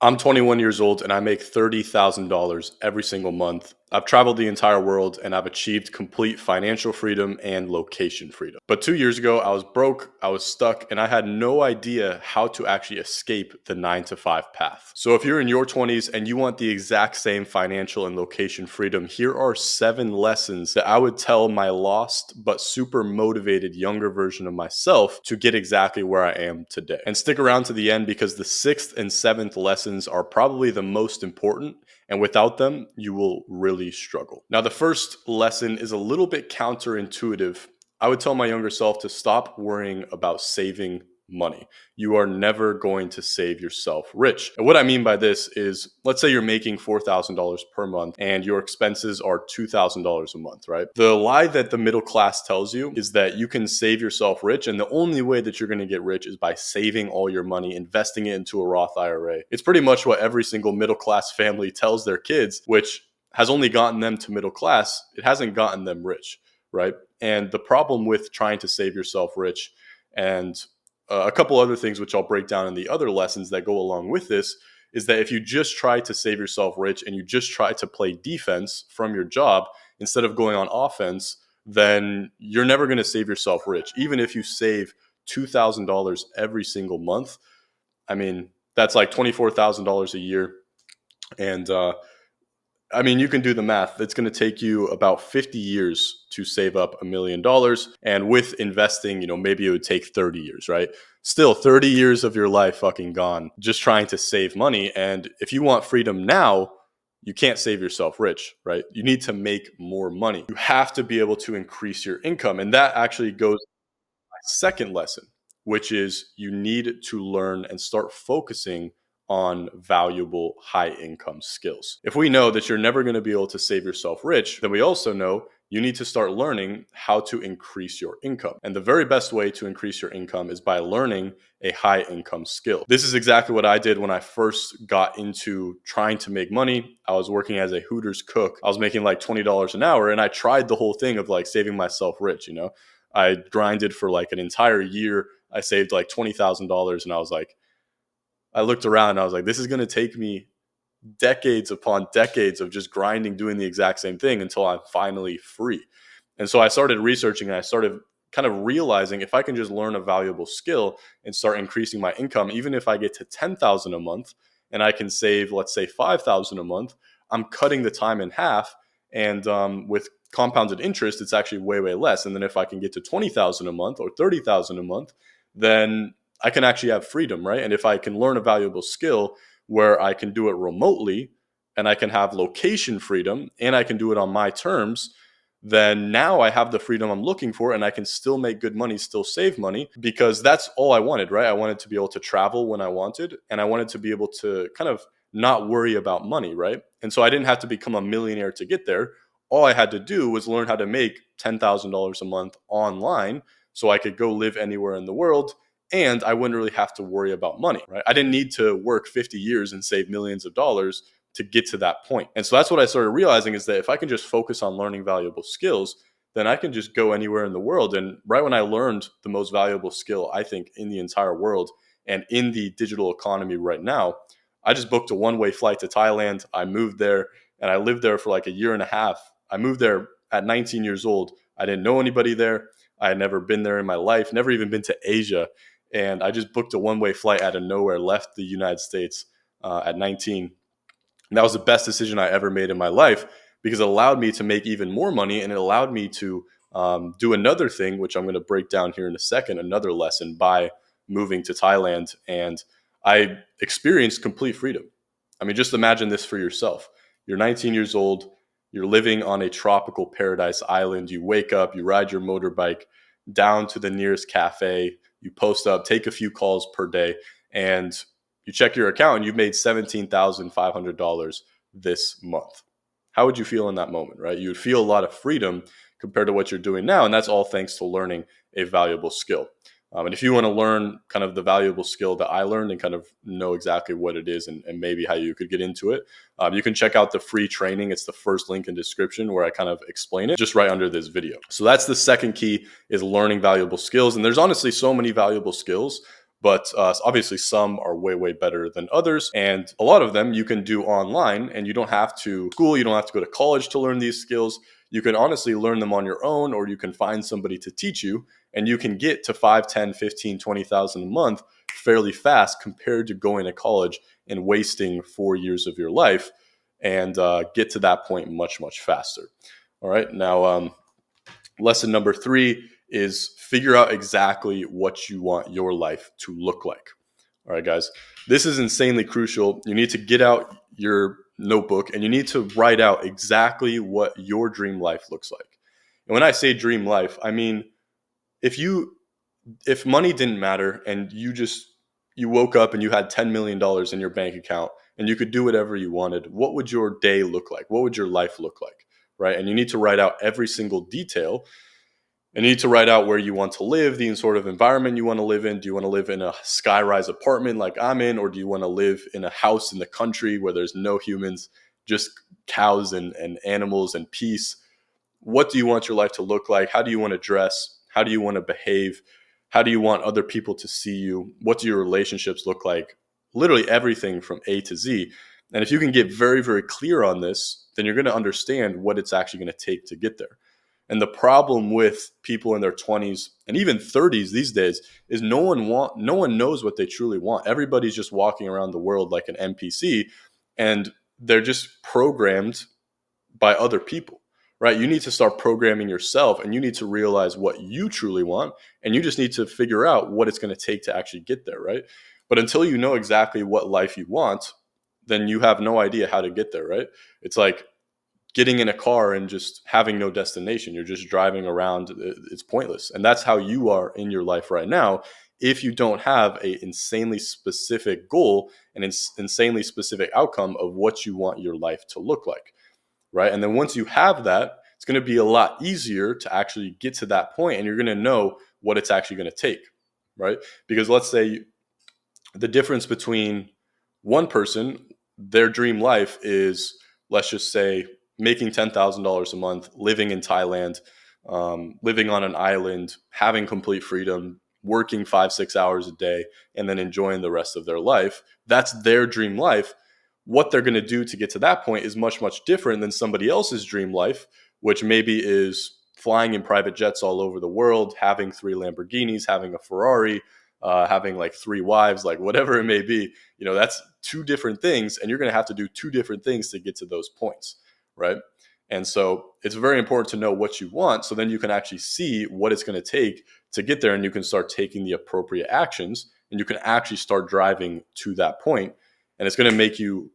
I'm 21 years old and I make $30,000 every single month. I've traveled the entire world and I've achieved complete financial freedom and location freedom. But 2 years ago, I was broke, I was stuck, and I had no idea how to actually escape the 9 to 5 path. So if you're in your 20s and you want the exact same financial and location freedom, here are 7 lessons that I would tell my lost but super motivated younger version of myself to get exactly where I am today. And stick around to the end because the 6th and 7th lessons are probably the most important, and without them, you will really struggle. Now, the first lesson is a little bit counterintuitive. I would tell my younger self to stop worrying about saving money. You are never going to save yourself rich. And what I mean by this is, let's say you're making $4,000 per month and your expenses are $2,000 a month, right? The lie that the middle class tells you is that you can save yourself rich, and the only way that you're going to get rich is by saving all your money, investing it into a Roth IRA. It's pretty much what every single middle class family tells their kids, which has only gotten them to middle class. It hasn't gotten them rich, right? And the problem with trying to save yourself rich, and a couple other things which I'll break down in the other lessons that go along with this, is that if you just try to save yourself rich and you just try to play defense from your job instead of going on offense, then you're never going to save yourself rich. Even if you save $2,000 every single month, I mean, that's like $24,000 a year. And I mean, you can do the math. It's going to take you about 50 years to save up $1 million. And with investing, maybe it would take 30 years, right? Still 30 years of your life fucking gone just trying to save money. And if you want freedom now, you can't save yourself rich, right? You need to make more money. You have to be able to increase your income. And that actually goes to my second lesson, which is you need to learn and start focusing on valuable high income skills. If we know that you're never going to be able to save yourself rich, then we also know you need to start learning how to increase your income. And the very best way to increase your income is by learning a high income skill. This is exactly what I did when I first got into trying to make money. I was working as a Hooters cook. I was making like $20 an hour, and I tried the whole thing of like saving myself rich, I grinded for like an entire year. I saved like $20,000, and I looked around and I was like, this is going to take me decades upon decades of just grinding, doing the exact same thing until I'm finally free. And so I started researching, and I started kind of realizing if I can just learn a valuable skill and start increasing my income, even if I get to 10,000 a month and I can save, let's say 5,000 a month, I'm cutting the time in half. And with compounded interest, it's actually way, way less. And then if I can get to 20,000 a month or 30,000 a month, then I can actually have freedom, right? And if I can learn a valuable skill where I can do it remotely and I can have location freedom and I can do it on my terms, then now I have the freedom I'm looking for, and I can still make good money, still save money, because that's all I wanted, right? I wanted to be able to travel when I wanted, and I wanted to be able to kind of not worry about money, right? And so I didn't have to become a millionaire to get there. All I had to do was learn how to make $10,000 a month online so I could go live anywhere in the world, and I wouldn't really have to worry about money, right? I didn't need to work 50 years and save millions of dollars to get to that point. And so that's what I started realizing, is that if I can just focus on learning valuable skills, then I can just go anywhere in the world. And right when I learned the most valuable skill, I think, in the entire world and in the digital economy right now, I just booked a one-way flight to Thailand. I moved there and I lived there for like a year and a half. I moved there at 19 years old. I didn't know anybody there. I had never been there in my life, never even been to Asia. And I just booked a one-way flight out of nowhere, left the United States at 19. And that was the best decision I ever made in my life, because it allowed me to make even more money, and it allowed me to do another thing, which I'm going to break down here in a second, another lesson by moving to Thailand. And I experienced complete freedom. I mean, just imagine this for yourself. You're 19 years old. You're living on a tropical paradise island. You wake up, you ride your motorbike down to the nearest cafe. You post up, take a few calls per day, and you check your account and you've made $17,500 this month. How would you feel in that moment, right? You would feel a lot of freedom compared to what you're doing now. And that's all thanks to learning a valuable skill. And if you want to learn kind of the valuable skill that I learned and kind of know exactly what it is and maybe how you could get into it, you can check out the free training. It's the first link in description where I kind of explain it just right under this video. So that's the second key, is learning valuable skills. And there's honestly so many valuable skills, but obviously some are way, way better than others. And a lot of them you can do online, and you don't have to school, you don't have to go to college to learn these skills. You can honestly learn them on your own, or you can find somebody to teach you, and you can get to 5, 10, 15, 20,000 a month fairly fast compared to going to college and wasting 4 years of your life, and get to that point much, much faster. All right. Now, lesson number 3 is figure out exactly what you want your life to look like. All right, guys, this is insanely crucial. You need to get out your notebook and you need to write out exactly what your dream life looks like. And when I say dream life, I mean, if money didn't matter and you woke up and you had $10 million in your bank account and you could do whatever you wanted, what would your day look like? What would your life look like? Right? And you need to write out every single detail. And you need to write out where you want to live, the sort of environment you want to live in. Do you want to live in a skyrise apartment like I'm in, or do you want to live in a house in the country where there's no humans, just cows and animals and peace? What do you want your life to look like? How do you want to dress? How do you want to behave? How do you want other people to see you? What do your relationships look like? Literally everything from A to Z. And if you can get very, very clear on this, then you're going to understand what it's actually going to take to get there. And the problem with people in their 20s and even 30s these days is no one knows what they truly want. Everybody's just walking around the world like an NPC, and they're just programmed by other people, right? You need to start programming yourself, and you need to realize what you truly want, and you just need to figure out what it's going to take to actually get there, right? But until you know exactly what life you want, then you have no idea how to get there, right? It's like getting in a car and just having no destination. You're just driving around. It's pointless. And that's how you are in your life right now if you don't have an insanely specific goal and insanely specific outcome of what you want your life to look like, right? And then once you have that, it's going to be a lot easier to actually get to that point, and you're going to know what it's actually going to take, right? Because let's say the difference between one person, their dream life is, let's just say, making $10,000 a month, living in Thailand, living on an island, having complete freedom, working 5-6 hours a day, and then enjoying the rest of their life. That's their dream life. What they're going to do to get to that point is much, much different than somebody else's dream life, which maybe is flying in private jets all over the world, having 3 Lamborghinis, having a Ferrari, having like 3 wives, like whatever it may be. That's 2 different things, and you're going to have to do 2 different things to get to those points, right? And so it's very important to know what you want, so then you can actually see what it's going to take to get there, and you can start taking the appropriate actions, and you can actually start driving to that point. And it's going to make you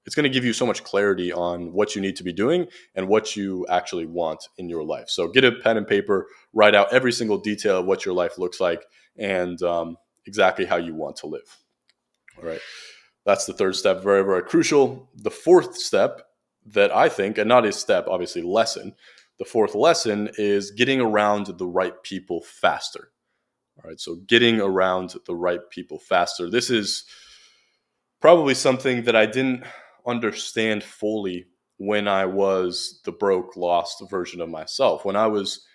it's going to give you so much clarity on what you need to be doing and what you actually want in your life. So get a pen and paper, write out every single detail of what your life looks like, and exactly how you want to live. All right. That's the 3rd step. Very, very crucial. The 4th step that I think, and not a step, obviously lesson, the 4th lesson is getting around the right people faster. All right. So getting around the right people faster. This is probably something that I didn't understand fully when I was the broke, lost version of myself. When I was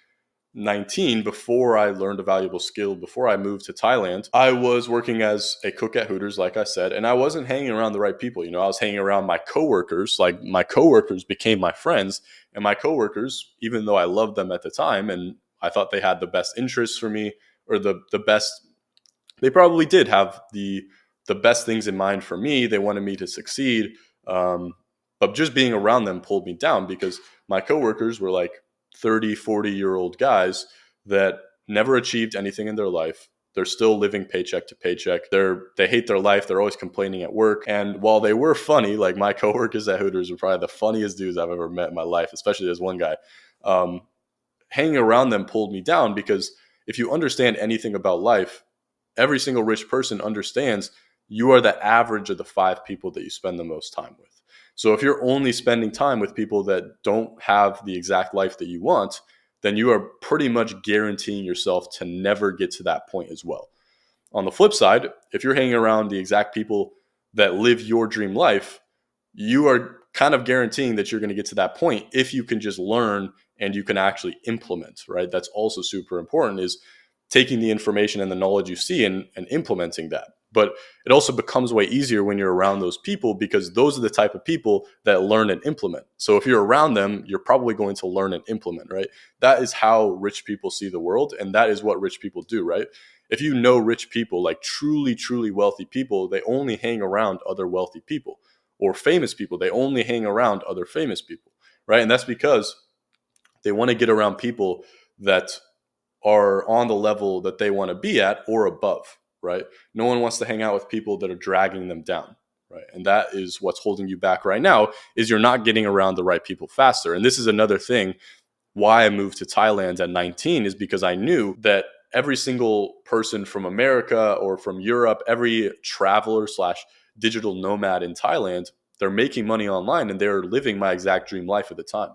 19, before I learned a valuable skill, before I moved to Thailand, I was working as a cook at Hooters, like I said, and I wasn't hanging around the right people. I was hanging around my coworkers. Like, my coworkers became my friends, and my coworkers, even though I loved them at the time and I thought they had the best interests for me, or the best, they probably did have the best things in mind for me. They wanted me to succeed. But just being around them pulled me down, because my coworkers were like 30, 40-year-old guys that never achieved anything in their life. They're still living paycheck to paycheck. They hate their life. They're always complaining at work. And while they were funny, like my coworkers at Hooters were probably the funniest dudes I've ever met in my life, especially this one guy. Hanging around them pulled me down, because if you understand anything about life, every single rich person understands you are the average of the 5 people that you spend the most time with. So if you're only spending time with people that don't have the exact life that you want, then you are pretty much guaranteeing yourself to never get to that point as well. On the flip side, if you're hanging around the exact people that live your dream life, you are kind of guaranteeing that you're going to get to that point if you can just learn and you can actually implement, right? That's also super important, is taking the information and the knowledge you see and implementing that. But it also becomes way easier when you're around those people, because those are the type of people that learn and implement. So if you're around them, you're probably going to learn and implement, right? That is how rich people see the world, and that is what rich people do, right? If you know rich people, like truly, truly wealthy people, they only hang around other wealthy people. Or famous people, they only hang around other famous people, right? And that's because they want to get around people that are on the level that they want to be at or above, right? No one wants to hang out with people that are dragging them down, right? And that is what's holding you back right now, is you're not getting around the right people faster. And this is another thing why I moved to Thailand at 19, is because I knew that every single person from America or from Europe, every traveler slash digital nomad in Thailand, they're making money online and they're living my exact dream life at the time.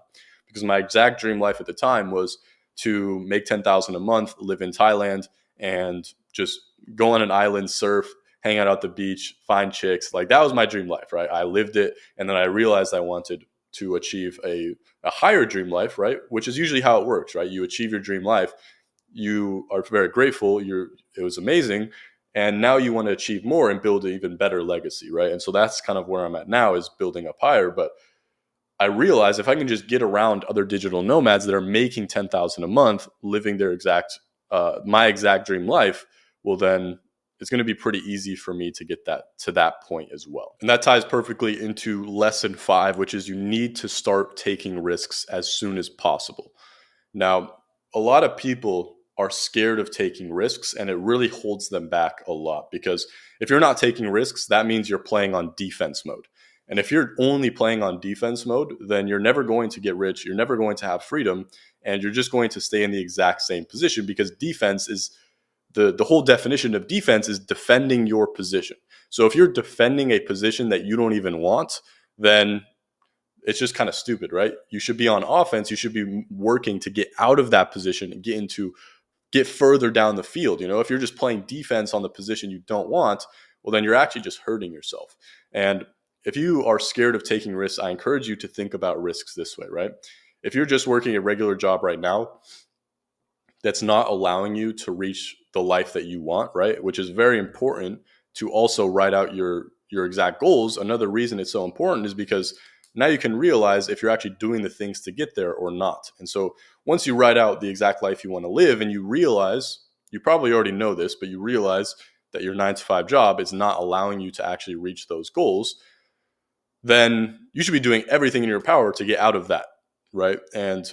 Because my exact dream life at the time was to make 10,000 a month, live in Thailand, and just go on an island, surf, hang out at the beach, find chicks. Like, that was my dream life, right? I lived it, and then I realized I wanted to achieve a higher dream life, right? Which is usually how it works, right? You achieve your dream life, you are very grateful, it was amazing, and now you want to achieve more and build an even better legacy, right? And so that's kind of where I'm at now, is building up higher. But I realize if I can just get around other digital nomads that are making 10,000 a month, living their my exact dream life, well, then it's going to be pretty easy for me to get that to that point as well. And that ties perfectly into lesson 5, which is you need to start taking risks as soon as possible. Now, a lot of people are scared of taking risks, and it really holds them back a lot, because if you're not taking risks, that means you're playing on defense mode. And if you're only playing on defense mode, then you're never going to get rich, you're never going to have freedom, and you're just going to stay in the exact same position, because defense is the whole definition of defense is defending your position. So if you're defending a position that you don't even want, then it's just kind of stupid, right? You should be on offense. You should be working to get out of that position and get further down the field. If you're just playing defense on the position you don't want, well, then you're actually just hurting yourself. And if you are scared of taking risks, I encourage you to think about risks this way, right? If you're just working a regular job right now, that's not allowing you to reach the life that you want, right? Which is very important to also write out your exact goals. Another reason it's so important is because now you can realize if you're actually doing the things to get there or not. And so once you write out the exact life you want to live, and you realize, you probably already know this, but you realize that your 9-to-5 job is not allowing you to actually reach those goals, then you should be doing everything in your power to get out of that, right? And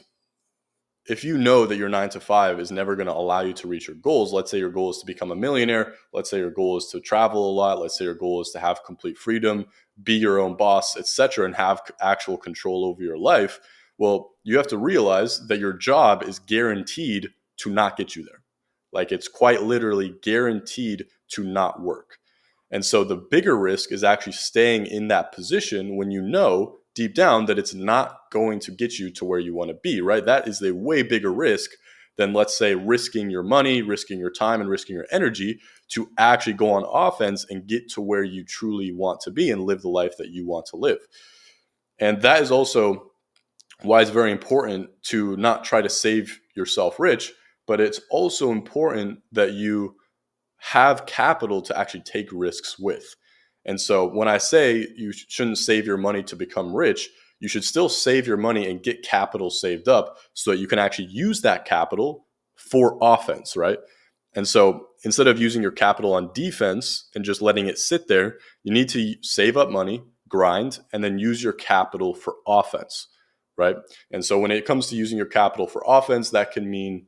if you know that your 9-to-5 is never going to allow you to reach your goals, let's say your goal is to become a millionaire, let's say your goal is to travel a lot, let's say your goal is to have complete freedom, be your own boss, etc., and have actual control over your life, well, you have to realize that your job is guaranteed to not get you there. Like, it's quite literally guaranteed to not work. And so the bigger risk is actually staying in that position when you know deep down that it's not going to get you to where you want to be, right? That is a way bigger risk than, let's say, risking your money, risking your time, and risking your energy to actually go on offense and get to where you truly want to be and live the life that you want to live. And that is also why it's very important to not try to save yourself rich, but it's also important that you have capital to actually take risks with. And so when I say you shouldn't save your money to become rich, you should still save your money and get capital saved up so that you can actually use that capital for offense, right? And so instead of using your capital on defense and just letting it sit there, you need to save up money, grind, and then use your capital for offense, right? And so when it comes to using your capital for offense, that can mean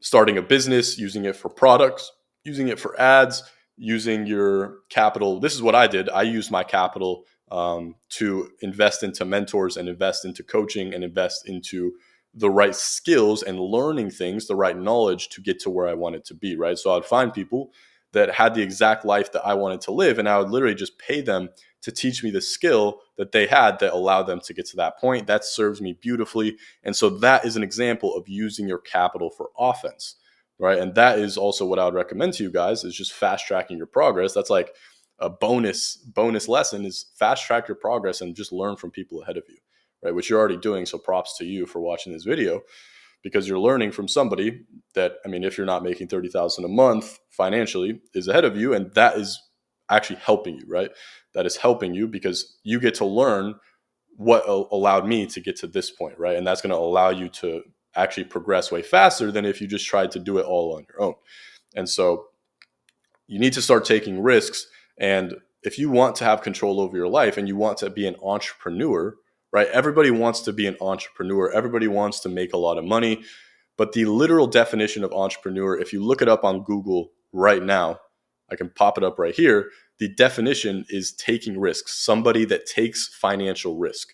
starting a business, using it for products, using it for ads, using your capital. This is what I did. I used my capital to invest into mentors and invest into coaching and invest into the right skills and learning things, the right knowledge to get to where I wanted to be, right? So I'd find people that had the exact life that I wanted to live, and I would literally just pay them to teach me the skill that they had that allowed them to get to that point. That serves me beautifully. And so that is an example of using your capital for offense, right? And that is also what I would recommend to you guys, is just fast tracking your progress. That's like a bonus lesson, is fast track your progress and just learn from people ahead of you, right? Which you're already doing. So props to you for watching this video, because you're learning from somebody that, I mean, if you're not making 30,000 a month financially, is ahead of you, and that is actually helping you, right? That is helping you because you get to learn what allowed me to get to this point, right? And that's going to allow you to actually progress way faster than if you just tried to do it all on your own. And so you need to start taking risks. And if you want to have control over your life and you want to be an entrepreneur, right? Everybody wants to be an entrepreneur. Everybody wants to make a lot of money. But the literal definition of entrepreneur, if you look it up on Google right now, I can pop it up right here. The definition is taking risks, somebody that takes financial risk.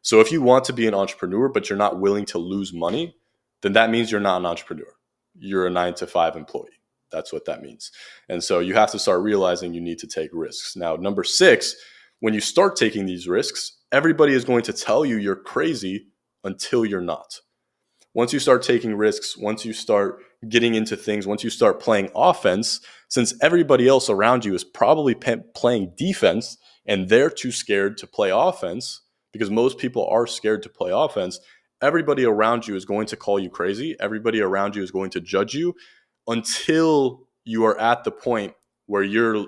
So if you want to be an entrepreneur, but you're not willing to lose money, then that means you're not an entrepreneur. You're a 9-to-5 employee. That's what that means. And so you have to start realizing you need to take risks. Now, number 6, when you start taking these risks, everybody is going to tell you you're crazy until you're not. Once you start taking risks, once you start getting into things, once you start playing offense, since everybody else around you is probably playing defense and they're too scared to play offense, because most people are scared to play offense, everybody around you is going to call you crazy. Everybody around you is going to judge you until you are at the point where you're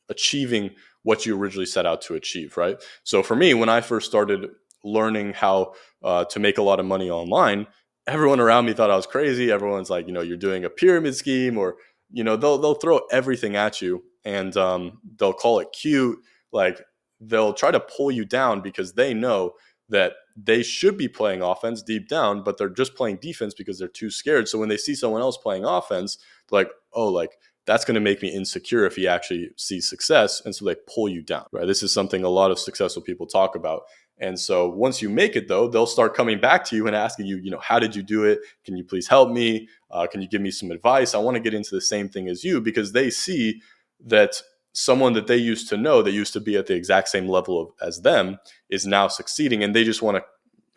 achieving what you originally set out to achieve, right? So for me, when I first started learning how to make a lot of money online, everyone around me thought I was crazy. Everyone's like, you're doing a pyramid scheme, or they'll throw everything at you, and they'll call it cute. Like, they'll try to pull you down because they know that they should be playing offense deep down, but they're just playing defense because they're too scared. So when they see someone else playing offense, they're like, oh, like, that's going to make me insecure if he actually sees success. And so they pull you down, right? This is something a lot of successful people talk about. And so once you make it, though, they'll start coming back to you and asking you, how did you do it? Can you please help me? Can you give me some advice? I want to get into the same thing as you, because they see that someone that they used to know, that used to be at the exact same level as them, is now succeeding, and they just want to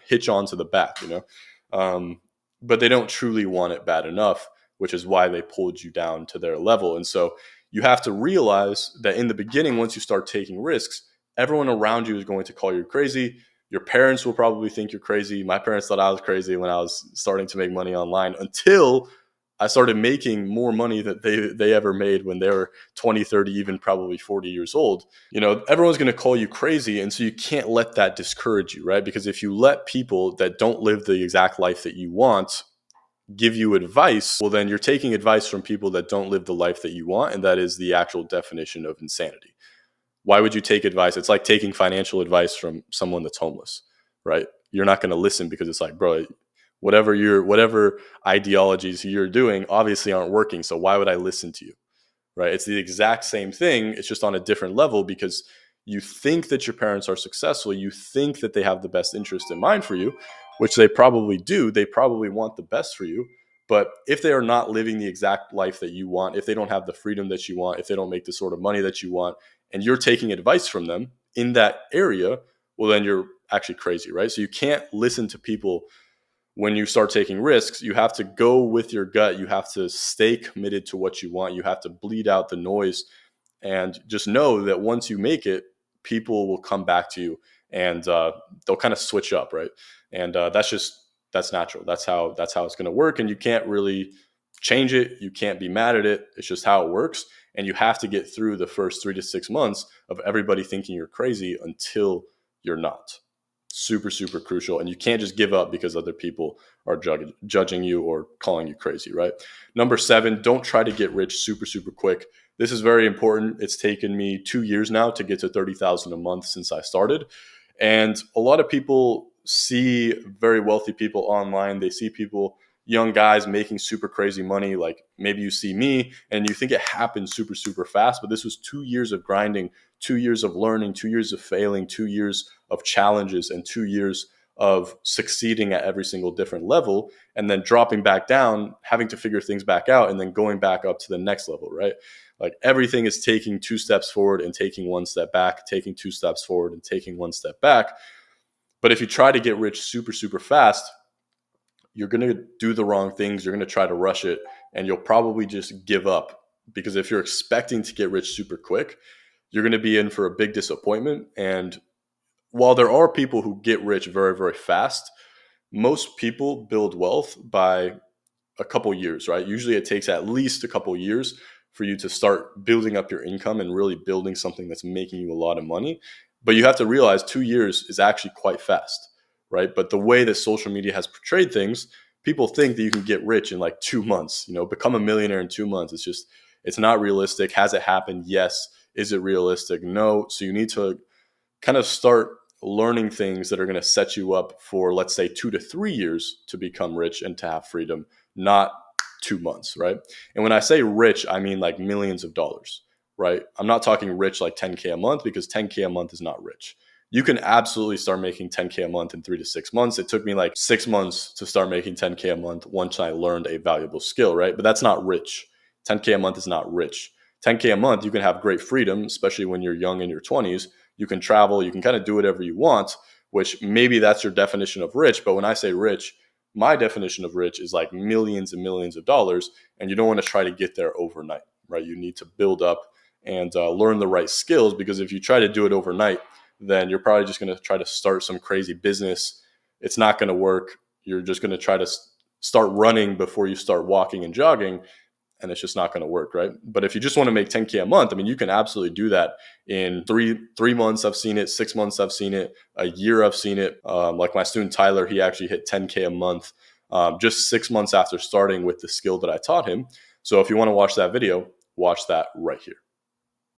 hitch on to the back, but they don't truly want it bad enough, which is why they pulled you down to their level. And so you have to realize that in the beginning, once you start taking risks, everyone around you is going to call you crazy. Your parents will probably think you're crazy. My parents thought I was crazy when I was starting to make money online, until I started making more money than they ever made when they were 20, 30, even probably 40 years old. Everyone's going to call you crazy. And so you can't let that discourage you, right? Because if you let people that don't live the exact life that you want give you advice, well, then you're taking advice from people that don't live the life that you want. And that is the actual definition of insanity. Why would you take advice? It's like taking financial advice from someone that's homeless, right? You're not going to listen because it's like, bro, whatever ideologies you're doing obviously aren't working. So why would I listen to you? Right? It's the exact same thing. It's just on a different level, because you think that your parents are successful. You think that they have the best interest in mind for you, which they probably do. They probably want the best for you. But if they are not living the exact life that you want, if they don't have the freedom that you want, if they don't make the sort of money that you want, and you're taking advice from them in that area, well, then you're actually crazy, right? So you can't listen to people when you start taking risks. You have to go with your gut. You have to stay committed to what you want. You have to bleed out the noise, and just know that once you make it, people will come back to you, and they'll kind of switch up, right? And that's natural. That's how it's going to work. And you can't really change it. You can't be mad at it. It's just how it works. And you have to get through the first 3 to 6 months of everybody thinking you're crazy until you're not. Super, super crucial. And you can't just give up because other people are judging you or calling you crazy, right? Number 7, don't try to get rich super, super quick. This is very important. It's taken me 2 years now to get to 30,000 a month since I started. And a lot of people see very wealthy people online. They see people, young guys, making super crazy money. Like, maybe you see me and you think it happened super, super fast, but this was 2 years of grinding, 2 years of learning, 2 years of failing, 2 years of challenges, and 2 years of succeeding at every single different level, and then dropping back down, having to figure things back out, and then going back up to the next level, right? Like, everything is taking 2 steps forward and taking 1 step back, taking 2 steps forward and taking 1 step back. But if you try to get rich super, super fast, you're going to do the wrong things. You're going to try to rush it, and you'll probably just give up, because if you're expecting to get rich super quick, you're going to be in for a big disappointment. And while there are people who get rich very, very fast, Most people build wealth by a couple years, right? Usually it takes at least a couple years for you to start building up your income and really building something that's making you a lot of money. But you have to realize 2 years is actually quite fast, right? But the way that social media has portrayed things, people think that you can get rich in like 2 months, become a millionaire in 2 months. It's not realistic. Has it happened? Yes. Is it realistic? No. So you need to kind of start learning things that are going to set you up for, let's say, 2 to 3 years to become rich and to have freedom, not 2 months, right? And when I say rich, I mean like millions of dollars, right? I'm not talking rich like 10K a month, because 10K a month is not rich. You can absolutely start making 10K a month in 3 to 6 months. It took me like 6 months to start making 10K a month once I learned a valuable skill, right? But that's not rich. 10K a month is not rich. 10K a month, you can have great freedom, especially when you're young in your 20s. You can travel, you can kind of do whatever you want, which maybe that's your definition of rich. But when I say rich, my definition of rich is like millions and millions of dollars. And you don't want to try to get there overnight, right? You need to build up and learn the right skills, because if you try to do it overnight, then you're probably just going to try to start some crazy business. It's not going to work. You're just going to try to start running before you start walking and jogging, and it's just not going to work, right? But if you just want to make 10K a month, I mean, you can absolutely do that in three months. I've seen it. 6 months, I've seen it. A year, I've seen it. Like my student Tyler, he actually hit 10K a month just 6 months after starting with the skill that I taught him. So if you want to watch that video, watch that right here.